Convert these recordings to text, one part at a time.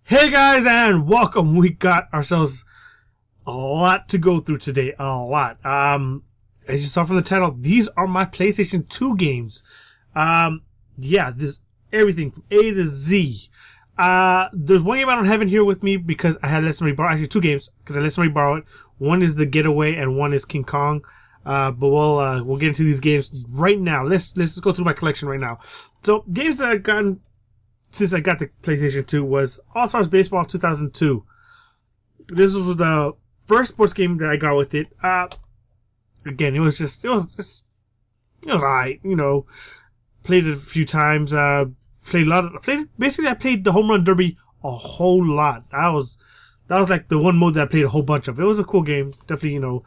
Hey guys, and welcome. We got ourselves a lot to go through today. A lot. As you saw from the title, these are my PlayStation 2 games. Yeah, this everything from A to Z. There's one game I don't have in here with me because I had to let somebody borrow. Actually, two games because I let somebody borrow it. One is The Getaway, and one is King Kong. But we'll get into these games right now. Let's just go through my collection right now. So games that I've gotten since I got the PlayStation 2 was All-Stars Baseball 2002. This was the first sports game that I got with it. Again, it was alright, you know. Played it a few times, I played the Home Run Derby a whole lot. That was like the one mode that I played a whole bunch of. It was a cool game. Definitely, you know.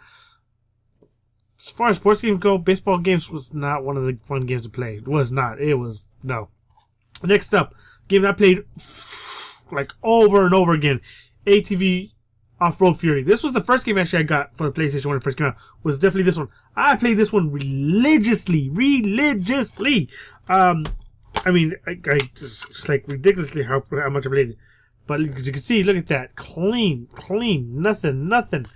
As far as sports games go, baseball games was not one of the fun games to play. It was not. It was, no. Next up, game that I played like over and over again, ATV Offroad Fury. This was the first game actually I got for the PlayStation when it first came out. Was definitely this one. I played this one religiously. I mean, I just like ridiculously how much I played it. But as you can see, look at that, clean, nothing.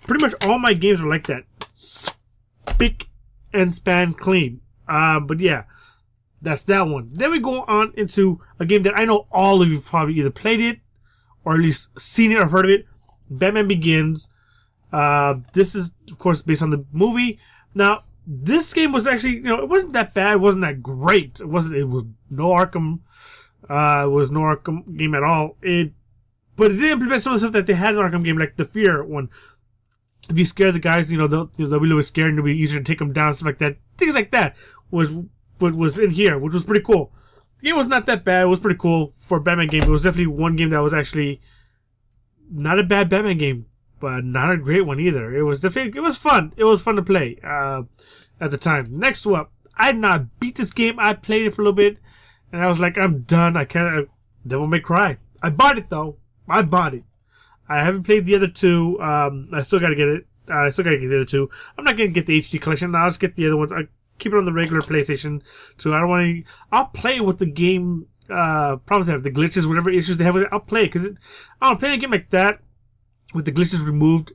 Pretty much all my games are like that, spick and span clean. But yeah. That's that one. Then we go on into a game that I know all of you probably either played it or at least seen it or heard of it. Batman Begins. This is, of course, based on the movie. Now, this game was actually, you know, it wasn't that bad. It wasn't that great. It was no Arkham. It was no Arkham game at all. But it did implement some of the stuff that they had in the Arkham game, like the fear one. If you scare the guys, you know, they'll be a little bit scared and it'll be easier to take them down, stuff like that. Things like that was in here, which was pretty cool. The game was not that bad. It was pretty cool for a Batman game. It was definitely one game that was actually not a bad Batman game, but not a great one either. It was fun. It was fun to play at the time. Next up, I did not beat this game. I played it for a little bit, and I was like, I'm done. I can't. Devil May Cry. I bought it though. I bought it. I haven't played the other two. I still gotta get it. I still gotta get the other two. I'm not gonna get the HD collection. I'll just get the other ones. Keep it on the regular PlayStation 2. I don't want to. I'll play with the game problems they have, the glitches, whatever issues they have with it. I'll play because I don't play a game like that with the glitches removed.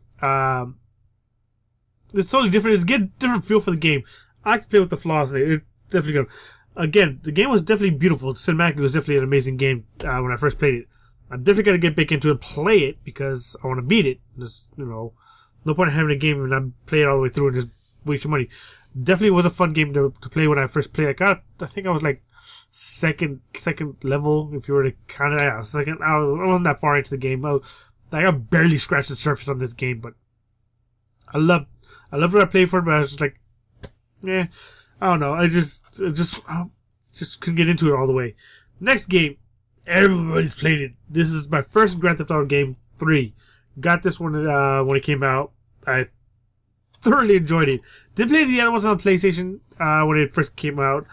It's totally different. It's a different feel for the game. I like to play with the flaws in it. It's definitely good. Again, the game was definitely beautiful. Cinematically, it was definitely an amazing game when I first played it. I'm definitely gonna get back into it and play it because I want to beat it. There's, you know, no point in having a game and I'm playing it all the way through and just waste your money. Definitely was a fun game to play when I first played. I think I was like second level, if you were to count it out. Second, I wasn't that far into the game. I barely scratched the surface on this game, but I loved what I played for it, but I was just like, I don't know. I just couldn't get into it all the way. Next game, everybody's played it. This is my first Grand Theft Auto game, 3. Got this one when it came out. I thoroughly enjoyed it. Didn't play the other ones on the PlayStation when it first came out.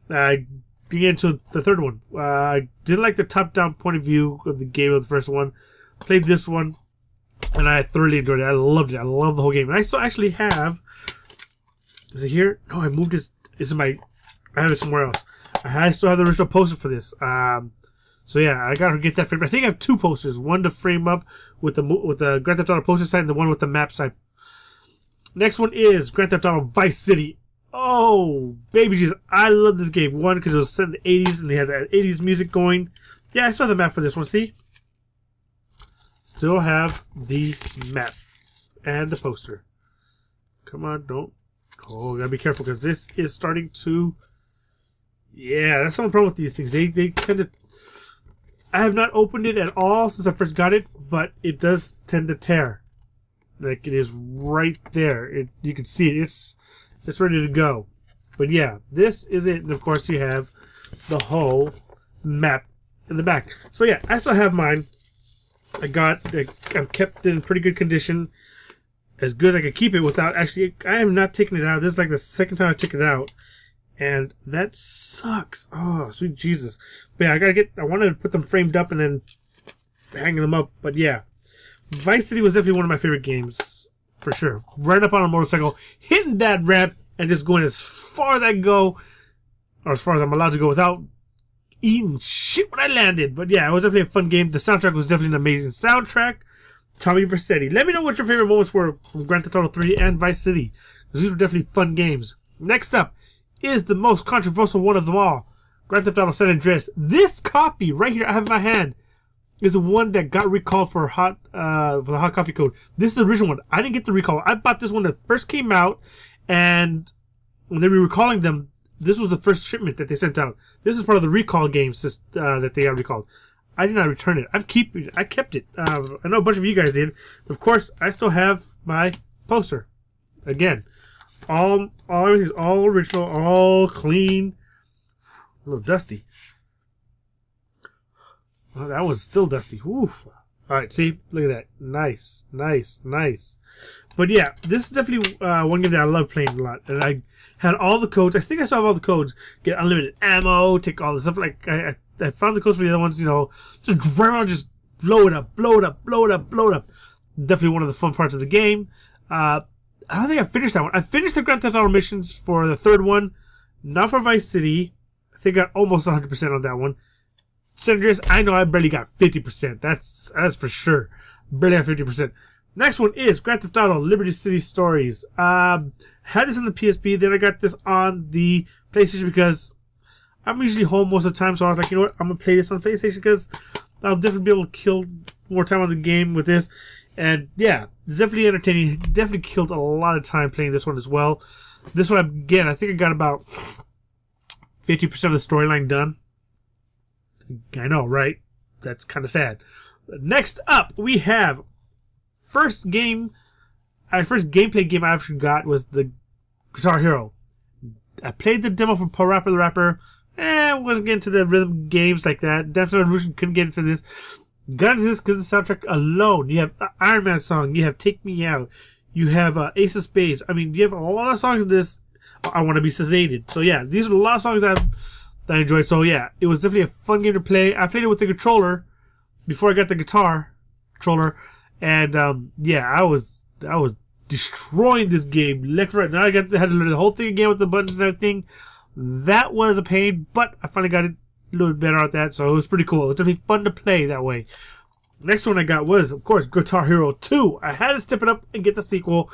I didn't get into the third one. I didn't like the top-down point of view of the game of the first one. Played this one, and I thoroughly enjoyed it. I loved it. I love the whole game. And I still actually have... Is it here? No, I moved it. I have it somewhere else. I still have the original poster for this. So yeah, I gotta get that framed. I think I have 2 posters. One to frame up with the Grand Theft Auto poster side, and the one with the map side. Next one is Grand Theft Auto Vice City. Oh, baby Jesus. I love this game. One, because it was set in the 80s and they had that 80s music going. Yeah, I still have the map for this one. See? Still have the map. And the poster. Come on, don't. Oh, gotta be careful because this is starting to. Yeah, that's the only problem with these things. They tend to. I have not opened it at all since I first got it, but it does tend to tear. Like, it is right there. You can see it. It's ready to go. But yeah, this is it. And of course, you have the whole map in the back. So yeah, I still have mine. I've kept it in pretty good condition. As good as I could keep it without actually... I am not taking it out. This is like the second time I took it out. And that sucks. Oh, sweet Jesus. But yeah, I wanted to put them framed up and then hanging them up. But yeah. Vice City was definitely one of my favorite games. For sure. Right up on a motorcycle, hitting that ramp and just going as far as I go, or as far as I'm allowed to go without eating shit when I landed. But yeah, it was definitely a fun game. The soundtrack was definitely an amazing soundtrack. Tommy Vercetti. Let me know what your favorite moments were from Grand Theft Auto 3 and Vice City, because these were definitely fun games. Next up is the most controversial one of them all, Grand Theft Auto San Andreas. This copy right here I have in my hand is the one that got recalled for for the hot coffee code. This is the original one. I didn't get the recall. I bought this one that first came out, and when they were recalling them, this was the first shipment that they sent out. This is part of the recall games that they got recalled. I did not return it. I kept it. I know a bunch of you guys did. Of course, I still have my poster. Again, everything's all original, all clean. A little dusty. Oh, that one's still dusty. Oof. Alright, see? Look at that. Nice, nice, nice. But yeah, this is definitely one game that I love playing a lot. And I had all the codes. I think I still have all the codes. Get unlimited ammo, take all the stuff. Like, I found the codes for the other ones, you know. Just drive around, just blow it up, blow it up, blow it up, blow it up. Definitely one of the fun parts of the game. I don't think I finished that one. I finished the Grand Theft Auto missions for the third one. Not for Vice City. I think I got almost 100% on that one. San Andreas, I know I barely got 50%. That's for sure. Barely got 50%. Next one is Grand Theft Auto Liberty City Stories. Had this on the PSP, then I got this on the PlayStation because I'm usually home most of the time, so I was like, you know what, I'm going to play this on PlayStation because I'll definitely be able to kill more time on the game with this. And yeah, it's definitely entertaining. Definitely killed a lot of time playing this one as well. This one, again, I think I got about 50% of the storyline done. I know, right? That's kind of sad. Next up, we have first gameplay game I actually got was the Guitar Hero. I played the demo for Parappa the Rapper. Wasn't getting to the rhythm games like that. Dance Revolution couldn't get into this. Got into this because the soundtrack alone. You have Iron Man song. You have Take Me Out. You have Ace of Spades. I mean, you have a lot of songs in this. I Want to Be Sedated. So yeah, these are a lot of songs that I enjoyed. So yeah, it was definitely a fun game to play. I played it with the controller before I got the guitar controller, and yeah, I was destroying this game left and right. Now I had to learn the whole thing again with the buttons and everything. That was a pain, but I finally got it a little bit better at that, so it was pretty cool. It was definitely fun to play that way. Next one I got was, of course, Guitar Hero 2. I had to step it up and get the sequel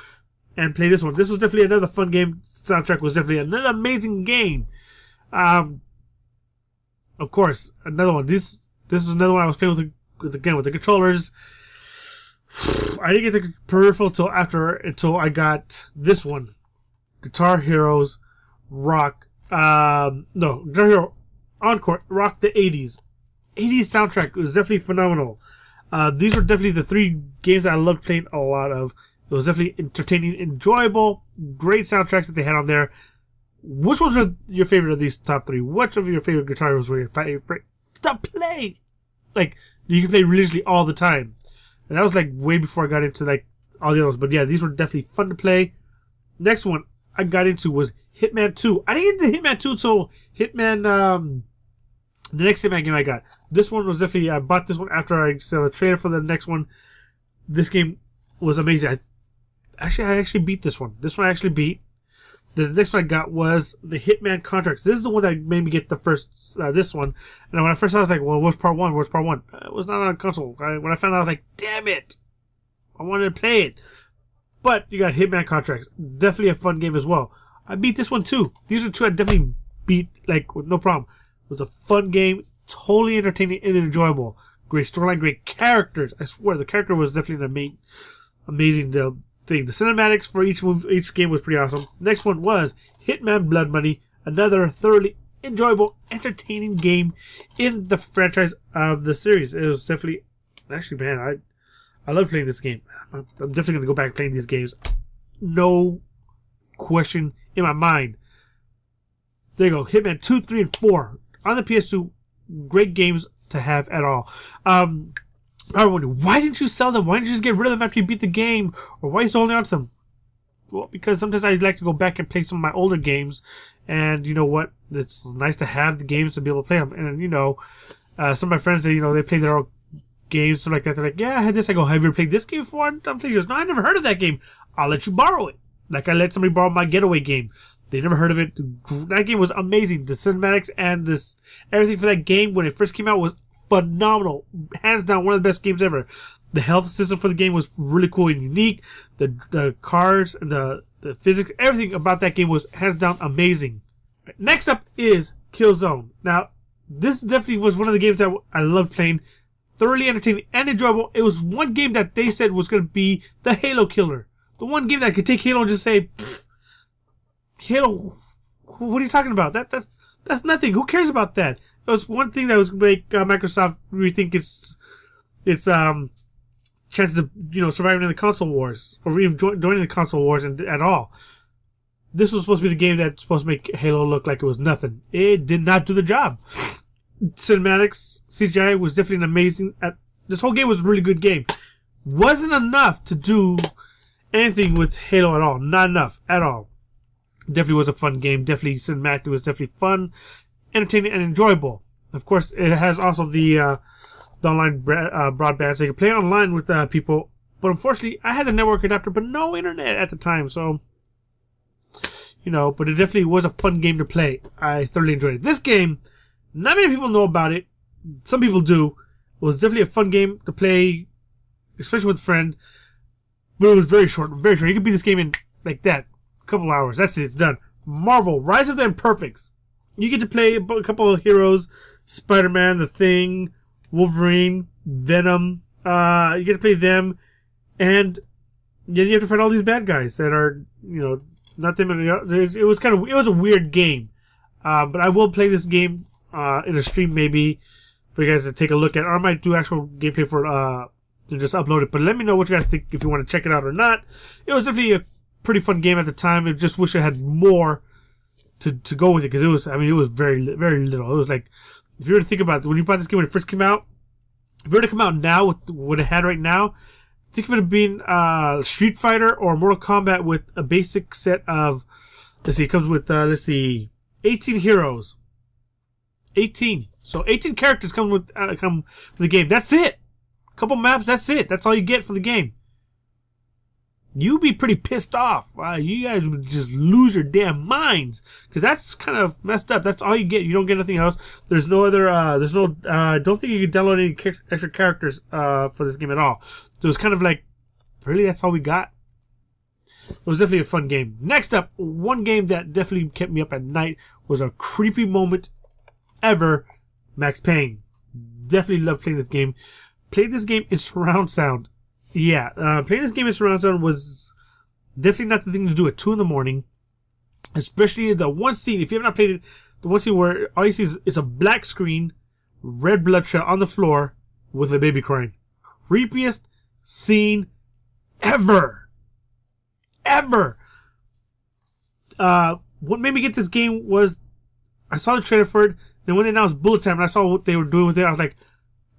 and play this one. This was definitely another fun game. Soundtrack was definitely another amazing game. Of course, another one. This is another one I was playing with the controllers. I didn't get the peripheral until I got this one, Guitar Heroes Rock. Guitar Hero Encore Rock the 80s. 80s soundtrack was definitely phenomenal. These were definitely the three games that I loved playing a lot of. It was definitely entertaining, enjoyable, great soundtracks that they had on there. Which ones are your favorite of these top three? Which of your favorite Guitar Heroes were your favorite? Stop playing! Like, you can play religiously all the time. And that was like way before I got into like all the others. But yeah, these were definitely fun to play. Next one I got into was Hitman 2. I didn't get into Hitman 2 until Hitman, the next Hitman game I got. This one was definitely, I bought this one after I saw the trailer for the next one. This game was amazing. I actually beat this one. This one I actually beat. The next one I got was the Hitman Contracts. This is the one that made me get the first, this one. And when I first saw it, I was like, well, where's part one? Where's part one? It was not on a console. When I found out, I was like, damn it! I wanted to play it. But you got Hitman Contracts. Definitely a fun game as well. I beat this one too. These are two I definitely beat, like, with no problem. It was a fun game, totally entertaining and enjoyable. Great storyline, great characters. I swear, the character was definitely an amazing thing. The cinematics for each game was pretty awesome. Next one was Hitman Blood Money, another thoroughly enjoyable, entertaining game in the franchise of the series. It was definitely, actually, man, I love playing this game. I'm definitely going to go back and playing these games. No question in my mind. There you go. Hitman 2, 3, and 4 on the PS2. Great games to have at all. I wonder, why didn't you sell them? Why didn't you just get rid of them after you beat the game? Or why are you still holding on to them? Well, because sometimes I'd like to go back and play some of my older games. And you know what? It's nice to have the games to be able to play them. And you know, some of my friends, they play their own games, stuff like that. They're like, yeah, I had this. I go, have you ever played this game before? And I'm thinking, no, I never heard of that game. I'll let you borrow it. Like I let somebody borrow my Getaway game. they never heard of it. That game was amazing. The cinematics and this everything for that game when it first came out was phenomenal. Hands down, one of the best games ever. The health system for the game was really cool and unique. The cars, the physics, everything about that game was hands down amazing. Next up is Killzone. Now, this definitely was one of the games that I loved playing. Thoroughly entertaining and enjoyable. It was one game that they said was going to be the Halo killer. The one game that could take Halo and just say, Halo, what are you talking about? That's nothing. Who cares about that? It was one thing that was going to make Microsoft rethink its chances of surviving in the console wars or even joining the console wars at all. This was supposed to be the game that's supposed to make Halo look like it was nothing. It did not do the job. Cinematics, CGI was definitely an amazing. This whole game was a really good game. Wasn't enough to do anything with Halo at all. Not enough at all. Definitely was a fun game. Definitely cinematically was definitely fun, entertaining, and enjoyable. Of course, it has also the online broadband, so you can play online with people. But unfortunately, I had the network adapter, but no internet at the time, so But it definitely was a fun game to play. I thoroughly enjoyed it. This game. Not many people know about it. Some people do. It was definitely a fun game to play, especially with a friend. But it was very short. Very short. You could beat this game in like that. A couple hours. That's it. It's done. Marvel. Rise of the Imperfects. You get to play a couple of heroes. Spider-Man, The Thing, Wolverine, Venom. You get to play them. And then you have to fight all these bad guys that are, not them. It was a weird game. But I will play this game in a stream maybe for you guys to take a look at, or I might do actual gameplay for and just upload it. But let me know what you guys think if you want to check it out or not. It was definitely a pretty fun game at the time. I just wish I had more to go with it because it was very very little. It was like, if you were to think about it, when you bought this game when it first came out, if it were to come out now with what it had right now, think of it being Street Fighter or Mortal Kombat with a basic set of, it comes with 18 heroes. 18. So 18 characters come with the game. That's it. A couple maps. That's it. That's all you get for the game. You'd be pretty pissed off. You guys would just lose your damn minds because that's kind of messed up. That's all you get. You don't get anything else. There's no other. I don't think you can download any extra characters for this game at all. So it's kind of like, really, that's all we got. It was definitely a fun game. Next up, one game that definitely kept me up at night was a creepy moment ever, Max Payne. Definitely loved playing this game. Played this game in surround sound. Yeah, playing this game in surround sound was definitely not the thing to do at 2 in the morning. Especially the one scene, if you have not played it, the one scene where all you see is a black screen, red blood trail on the floor with a baby crying. Creepiest scene ever. Ever. What made me get this game was I saw the trailer for it. Then when they announced Bullet Time and I saw what they were doing with it, I was like,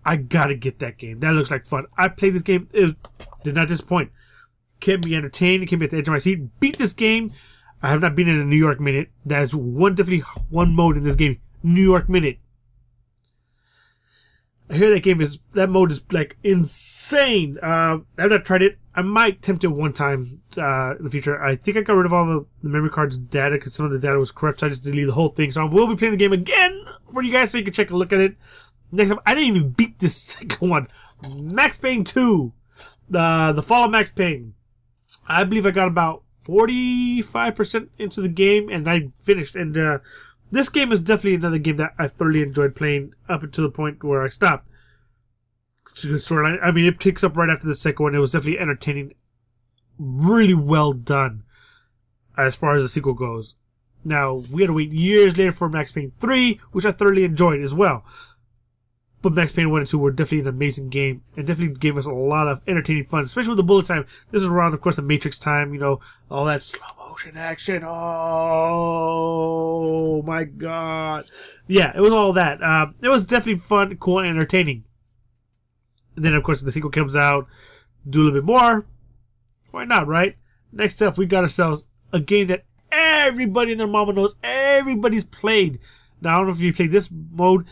I gotta get that game. That looks like fun. I played this game. It did not disappoint. Kept me entertained. Kept me at the edge of my seat. Beat this game. I have not been in a New York minute. That is definitely one mode in this game. New York minute. I hear that mode is like insane. I have not tried it. I might attempt it one time in the future. I think I got rid of all the memory card's data because some of the data was corrupt, so I just deleted the whole thing. So I will be playing the game again for you guys so you can take a look at it. Next up, I didn't even beat this second one. Max Payne 2. The Fall of Max Payne. I believe I got about 45% into the game and I finished. And this game is definitely another game that I thoroughly enjoyed playing up until the point where I stopped. It's a good storyline. I mean, it picks up right after the second one. It was definitely entertaining. Really well done as far as the sequel goes. Now, we had to wait years later for Max Payne 3, which I thoroughly enjoyed as well. But Max Payne 1 and 2 were definitely an amazing game and definitely gave us a lot of entertaining fun, especially with the bullet time. This is around, of course, the Matrix time, all that slow motion action. Oh my god. Yeah, it was all that. It was definitely fun, cool, and entertaining. And then, of course, the sequel comes out, do a little bit more. Why not, right? Next up, we got ourselves a game that everybody and their mama knows, everybody's played. Now, I don't know if you played this mode.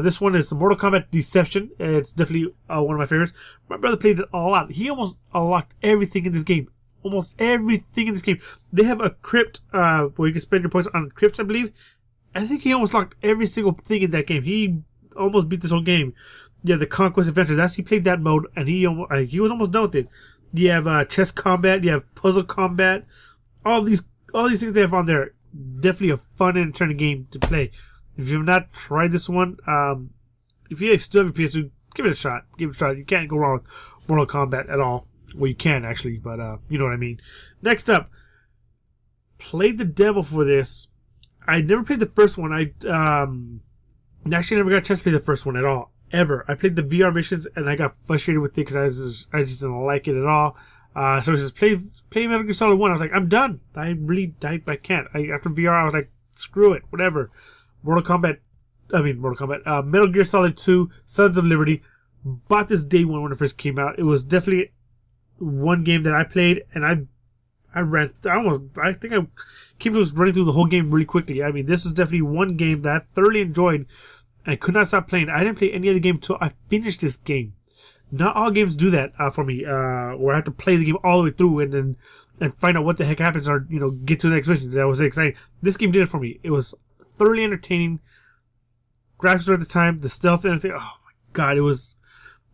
This one is Mortal Kombat Deception. It's definitely one of my favorites. My brother played it a lot. He almost unlocked everything in this game. almost everything in this game. They have a crypt where you can spend your points on crypts, I believe. I think he almost locked every single thing in that game. He almost beat this whole game. You have the Conquest Adventure. He played that mode, and he was almost done with it. You have chess combat. You have puzzle combat. All these things they have on there. Definitely a fun and entertaining game to play. If you've not tried this one, if you still have a PS2, give it a shot. Give it a shot. You can't go wrong with Mortal Kombat at all. Well, you can actually, but you know what I mean. Next up, played the demo for this. I never played the first one. I actually never got a chance to play the first one at all, ever. I played the VR missions and I got frustrated with it because I just didn't like it at all. So it says play Metal Gear Solid 1. I was like, I'm done. I can't. After VR, I was like, screw it, whatever. Metal Gear Solid 2, Sons of Liberty. Bought this day one when it first came out. It was definitely one game that I played, and I think I came to running through the whole game really quickly. I mean, this was definitely one game that I thoroughly enjoyed and could not stop playing. I didn't play any other game until I finished this game. Not all games do that for me, where I have to play the game all the way through and find out what the heck happens or, get to the next mission. That was exciting. This game did it for me. It was thoroughly entertaining. Graphics were at the time, the stealth and everything. Oh my god, it was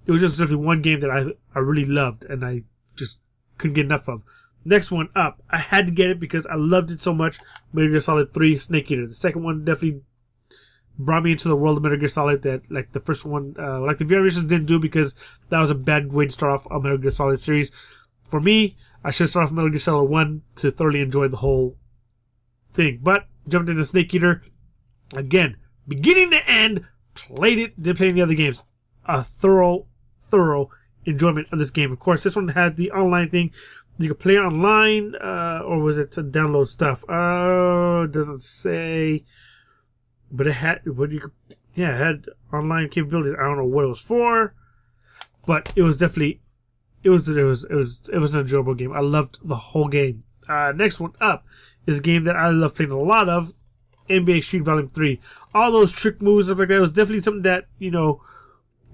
just definitely one game that I really loved and I just couldn't get enough of. Next one up, I had to get it because I loved it so much. Metal Gear Solid 3 Snake Eater. The second one definitely brought me into the world of Metal Gear Solid that, like, the first one, like the VR missions didn't do because that was a bad way to start off a Metal Gear Solid series. For me, I should start off Metal Gear Solid 1 to thoroughly enjoy the whole thing. But, jumped into Snake Eater. Again, beginning to end, played it, didn't play any other games. A thorough enjoyment of this game. Of course, this one had the online thing. You could play online, or was it to download stuff? It doesn't say. But it had, it had online capabilities. I don't know what it was for, but it was definitely, it was an enjoyable game. I loved the whole game. Next one up is a game that I love playing a lot of, NBA Street Volume 3. All those trick moves, stuff like that, was definitely something that,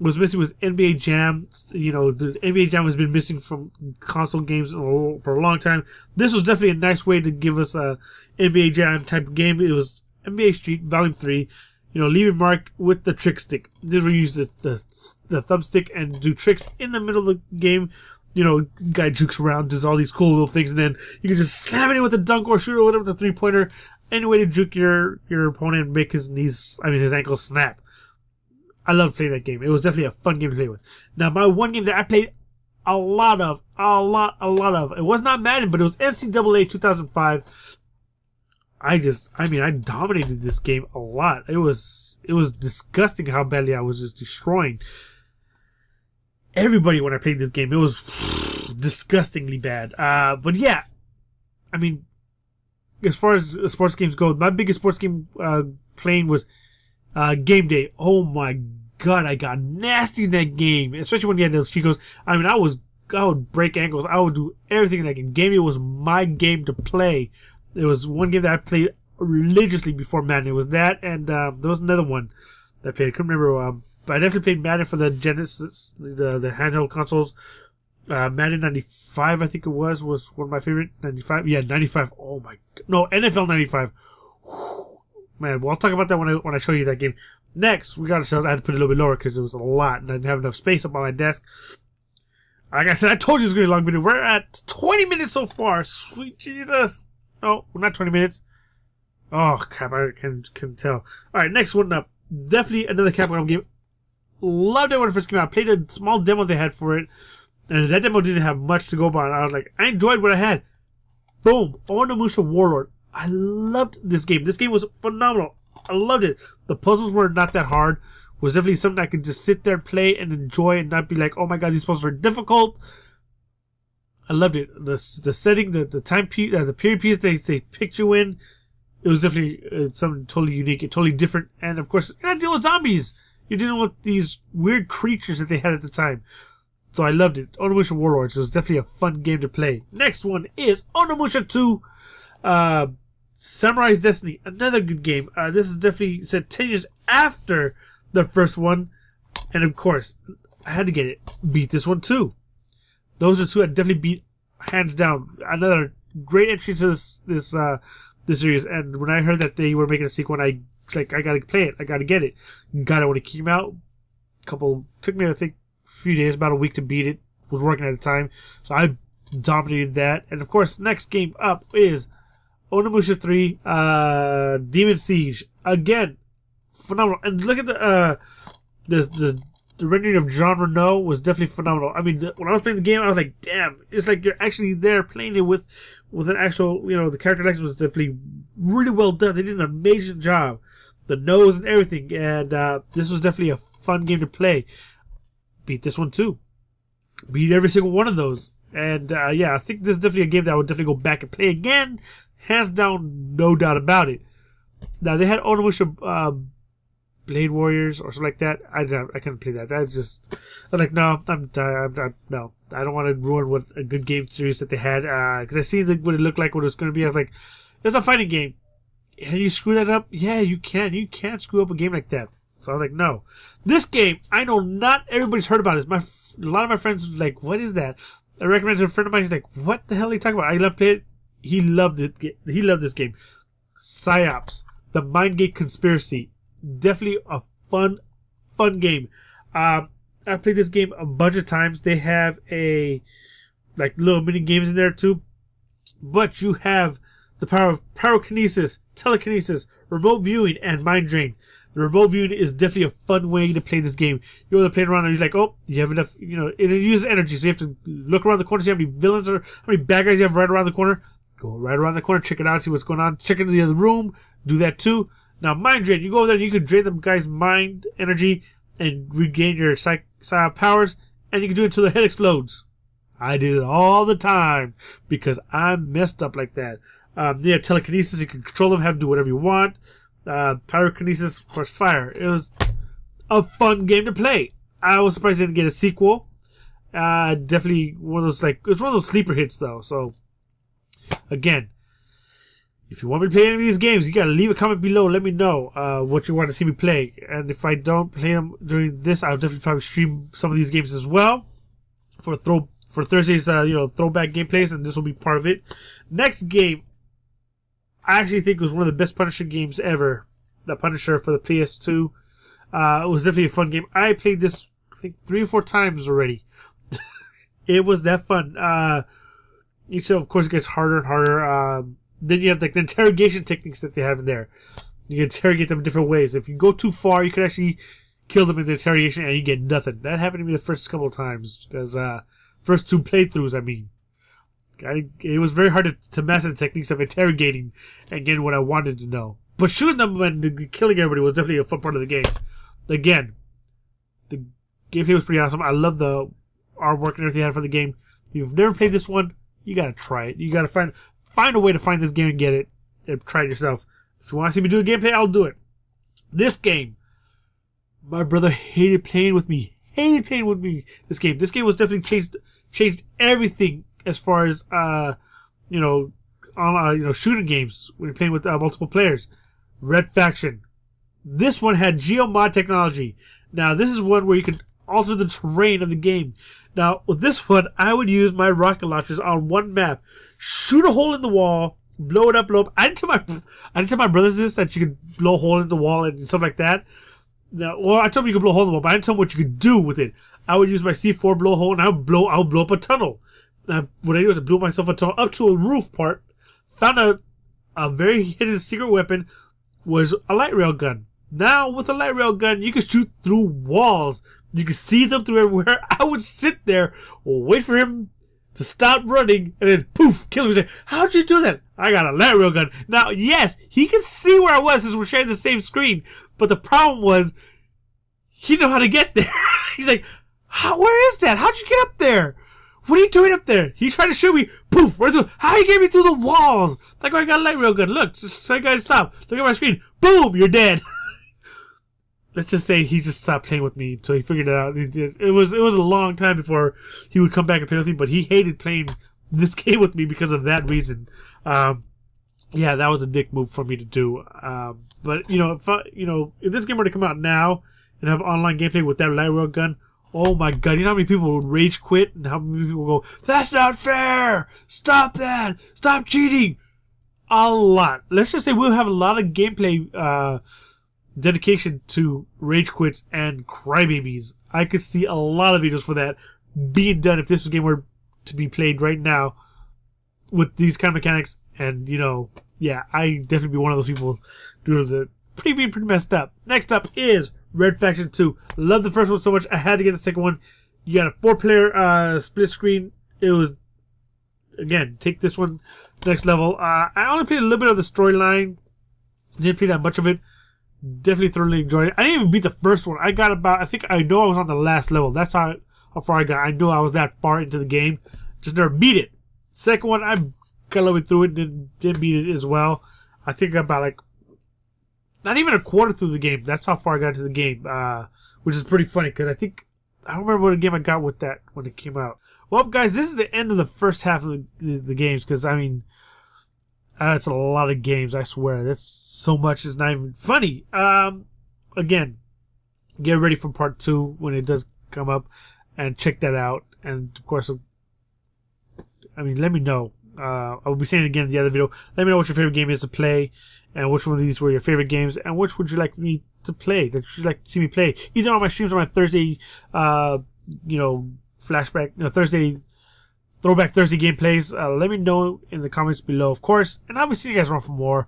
was missing was NBA Jam. The NBA Jam has been missing from console games for a long time. This was definitely a nice way to give us a NBA Jam type of game. It was NBA Street Volume 3. Leave your mark with the trick stick. This is where you use the thumbstick and do tricks in the middle of the game. Guy jukes around, does all these cool little things, and then you can just slam it in with a dunk or shoot or whatever, the 3-pointer. Any way to juke your opponent and make his ankles snap. I love playing that game. It was definitely a fun game to play with. Now, my one game that I played a lot of, it was not Madden, but it was NCAA 2005. I dominated this game a lot. It was disgusting how badly I was just destroying everybody when I played this game. It was disgustingly bad. But yeah, as far as sports games go, my biggest sports game playing was Game Day. Oh my god, I got nasty in that game, especially when you had those Chicos. I would break ankles. I would do everything in that game. Game Day was my game to play. It was one game that I played religiously before Madden. It was that, and there was another one that I played. I couldn't remember, but I definitely played Madden for the Genesis, the handheld consoles. Madden 95, I think it was one of my favorite. 95, yeah, 95. Oh my god, no, NFL 95. Whew. Man, well, I'll talk about that when I show you that game. Next, I had to put it a little bit lower because it was a lot and I didn't have enough space up on my desk. Like I said, I told you it was going to be a long video. We're at 20 minutes so far. Sweet Jesus. No, we're not 20 minutes. Oh, crap, I can tell. Alright, next one up. Definitely another Capcom game. Loved it when it first came out. Played a small demo they had for it. And that demo didn't have much to go by. I was like, I enjoyed what I had. Boom. Onimusha Warlord. I loved this game. This game was phenomenal. I loved it. The puzzles were not that hard. It was definitely something I could just sit there and play and enjoy and not be like, oh my god, these puzzles are difficult. I loved it. The setting, the time piece, the period piece they picked you in, it was definitely something totally unique and totally different. And of course, you're not dealing with zombies. You're dealing with these weird creatures that they had at the time. So I loved it. Onimusha Warlords. It was definitely a fun game to play. Next one is Onimusha 2. Samurai's Destiny, another good game. This is definitely set 10 years after the first one. And of course, I had to get it. Beat this one too. Those are two I definitely beat hands down, another great entry to this series. And when I heard that they were making a sequel, I was like, I gotta play it, I gotta get it. Got it when it came out. Took me, I think, a few days, about a week to beat it. Was working at the time, so I dominated that. And of course, next game up is Onimusha 3 Demon Siege. Again, phenomenal. And look at the rendering of Jean Reno was definitely phenomenal. I mean, when I was playing the game, I was like, damn, it's like you're actually there playing it with an actual, the character selection was definitely really well done. They did an amazing job. The nose and everything. And this was definitely a fun game to play. Beat this one too. Beat every single one of those. And yeah, I think this is definitely a game that I would definitely go back and play again. Hands down, no doubt about it. Now, they had Onimusha Blade Warriors or something like that. I couldn't play that. I was like, no, no. I don't want to ruin what a good game series that they had. Because I seen what it looked like, what it was going to be. I was like, it's a fighting game. And you screw that up? Yeah, you can. You can't screw up a game like that. So I was like, no. This game, I know not everybody's heard about this. A lot of my friends were like, what is that? I recommended it to a friend of mine. He's like, what the hell are you talking about? I love it. He loved it. He loved this game. Psyops, the Mind Gate Conspiracy. Definitely a fun game. I played this game a bunch of times. They have little mini games in there too. But you have the power of pyrokinesis, telekinesis, remote viewing, and mind drain. The remote viewing is definitely a fun way to play this game. You're able to play around and you're like, oh, you have enough, it uses energy, so you have to look around the corner, see how many villains or how many bad guys you have right around the corner. Go right around the corner, check it out, see what's going on. Check into the other room, do that too. Now, mind drain, you go over there and you can drain them guys' mind energy and regain your psych powers, and you can do it until their head explodes. I did it all the time because I'm messed up like that. They have telekinesis, you can control them, have them do whatever you want. Pyrokinesis, of course, fire. It was a fun game to play. I was surprised they didn't get a sequel. Definitely one of those, it's one of those sleeper hits though. So, again, if you want me to play any of these games, you gotta leave a comment below. Let me know what you want to see me play. And if I don't play them during this, I'll definitely probably stream some of these games as well for Thursday's throwback gameplays, and this will be part of it. Next game, I actually think it was one of the best Punisher games ever. The Punisher for the PS2. It was definitely a fun game. I played this, I think, 3 or 4 times already. It was that fun. Each of course, it gets harder and harder. Then you have the interrogation techniques that they have in there. You can interrogate them in different ways. If you go too far, you can actually kill them in the interrogation and you get nothing. That happened to me the first couple of times. Because, first 2 playthroughs, I mean. It was very hard to master the techniques of interrogating and getting what I wanted to know. But shooting them and killing everybody was definitely a fun part of the game. Again, the gameplay was pretty awesome. I love the artwork and everything they had for the game. If you've never played this one, you gotta try it. You gotta find a way to find this game and get it and try it yourself. If you want to see me do a gameplay, I'll do it. This game, my brother hated playing with me. This game was definitely changed everything. As far as shooting games when you're playing with multiple players. Red Faction. This one had geomod technology. Now this is one where you can alter the terrain of the game. Now with this one, I would use my rocket launchers on one map, shoot a hole in the wall, blow it up. I didn't tell my brothers this, that you could blow a hole in the wall and stuff like that. Now, well, I told them you could blow a hole in the wall, but I didn't tell them what you could do with it. I would use my C4 blow hole and I would blow up a tunnel. What I did was I blew myself a tunnel up to a roof part, found a very hidden secret weapon, was a light rail gun. Now, with a light rail gun, you can shoot through walls. You can see them through everywhere. I would sit there, wait for him to stop running, and then poof, kill him. How'd you do that? I got a light rail gun. Now, yes, he can see where I was since we're sharing the same screen, but the problem was, he didn't know how to get there. He's like, where is that? How'd you get up there? What are you doing up there? He tried to shoot me. Poof! Right through. How you get me through the walls? Like, I got a light rail gun. Look, just say, guys, stop. Look at my screen. Boom! You're dead. Let's just say he just stopped playing with me until he figured it out. It was a long time before he would come back and play with me, but he hated playing this game with me because of that reason. Yeah, that was a dick move for me to do. But if this game were to come out now and have online gameplay with that light rail gun, Oh my god, you know how many people would rage quit and how many people go, that's not fair! Stop that! Stop cheating! A lot. Let's just say we'll have a lot of gameplay dedication to rage quits and crybabies. I could see a lot of videos for that being done if this game were to be played right now with these kind of mechanics. And, you know, yeah, I definitely be one of those people doing the pretty messed up. Next up is Red Faction 2. Love the first one so much, I had to get the second one. You got a 4-player split screen. It was, again, take this one next level. I only played a little bit of the storyline. Didn't play that much of it. Definitely thoroughly enjoyed it. I didn't even beat the first one. I got about, I think I know I was on the last level. That's how far I got. I knew I was that far into the game. Just never beat it. Second one, I got a little bit through it. Didn't beat it as well. I think about like, not even a quarter through the game. That's how far I got into the game. Which is pretty funny because I don't remember what game I got with that when it came out. Well, guys, this is the end of the first half of the games because, I mean, it's a lot of games, I swear. That's so much, it's not even funny. Again, get ready for part 2 when it does come up and check that out. And, of course, I mean, let me know. I will be saying it again in the other video. Let me know what your favorite game is to play and which one of these were your favorite games and which would you like me to play, that you'd like to see me play. Either on my streams or my Thursday, you know, flashback, you know, Thursday, Throwback Thursday gameplays. Let me know in the comments below, of course. And I'll be seeing you guys around for more.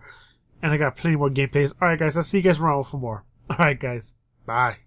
And I got plenty more gameplays. Alright, guys, I'll see you guys around for more. Alright, guys. Bye.